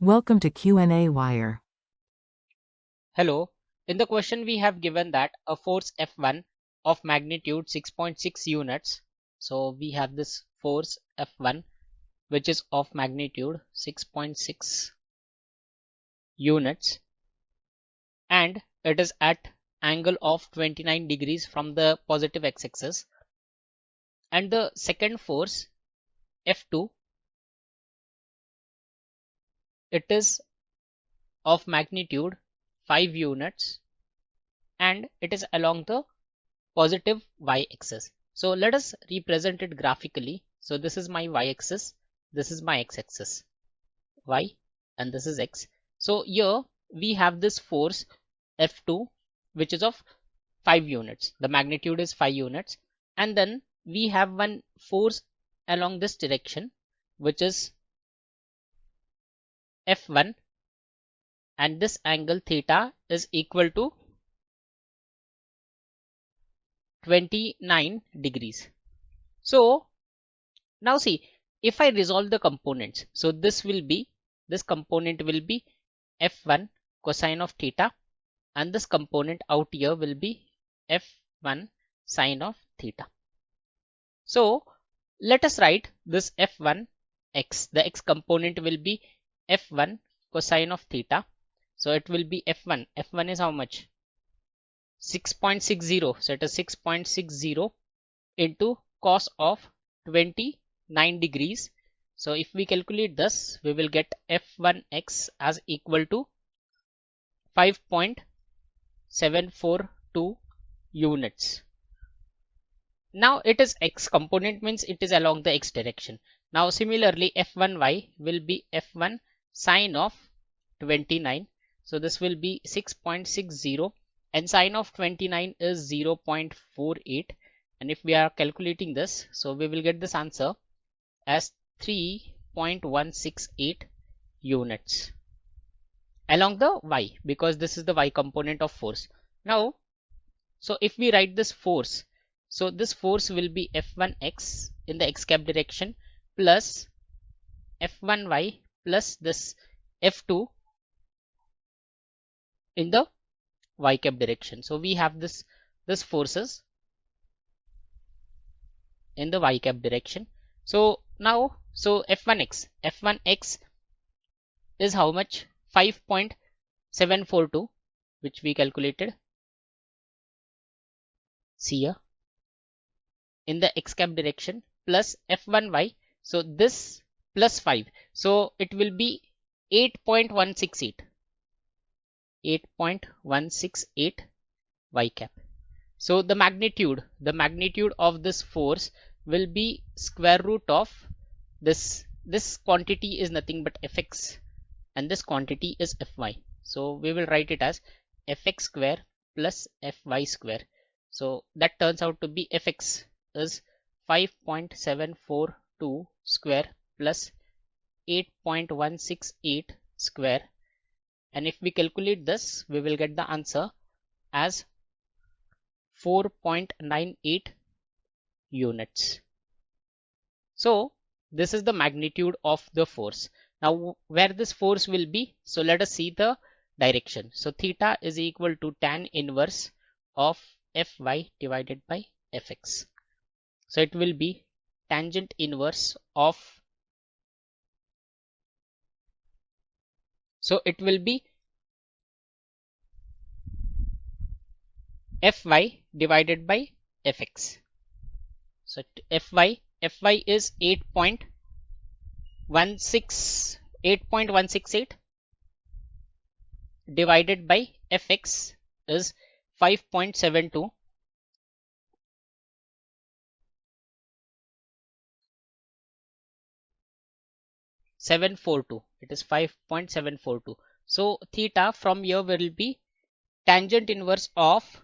Welcome to qnawire. Hello. In the question we have given that a force F1 of magnitude 6.6 units. So we have this force F1 which is of magnitude 6.6 units and it is at angle of 29 degrees from the positive x-axis, and the second force F2, it is of magnitude 5 units and it is along the positive y-axis. So let us represent it graphically. So this is my y-axis, this is my x-axis, y, and this is x. So here we have this force F2 which is of 5 units. The magnitude is 5 units, and then we have one force along this direction which is F1, and this angle theta is equal to 29 degrees. So now see, if I resolve the components, so this component will be F1 cosine of theta, and this component out here will be F1 sine of theta. So let us write this F1 x. The x component will be F1 cosine of theta. So it will be F1. F1 is how much? 6.60. So it is 6.60 into cos of 29 degrees. So if we calculate this, we will get F1x as equal to 5.742 units. Now it is x component, means it is along the x direction. Now similarly F1y will be F1 sine of 29. So this will be 6.60 and sine of 29 is 0.48, and if we are calculating this, so we will get this answer as 3.168 units along the y, because this is the y component of force. Now so if we write this force, so this force will be F1x in the x cap direction plus F1y plus this F2 in the y cap direction. So we have this forces in the y cap direction. So now so F1x is how much? 5.742, which we calculated. See here in the x cap direction plus F1y. So this plus 5. So it will be 8.168. 8.168 y cap. So the magnitude of this force will be square root of this quantity is nothing but fx, and this quantity is fy. So we will write it as fx square plus fy square. So that turns out to be fx is 5.742 square plus 8.168 square, and if we calculate this, we will get the answer as 4.98 units. So this is the magnitude of the force. Now where this force will be, so let us see the direction. So theta is equal to tan inverse of fy divided by fx. So it will be tangent inverse of, so it will be fy divided by fx. So fy is 8.168 divided by fx is 5.72. It is 5.742. So theta from here will be tangent inverse of,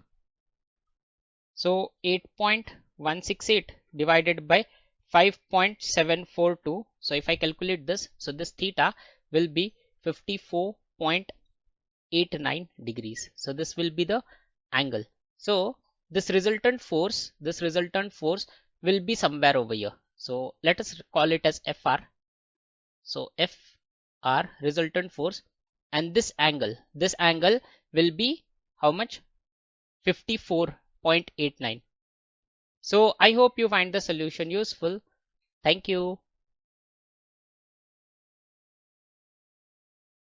so 8.168 divided by 5.742. So if I calculate this, so this theta will be 54.89 degrees. So this will be the angle. So this resultant force will be somewhere over here. So let us call it as Fr. So F our resultant force, and this angle will be how much? 54.89. So I hope you find the solution useful. Thank you.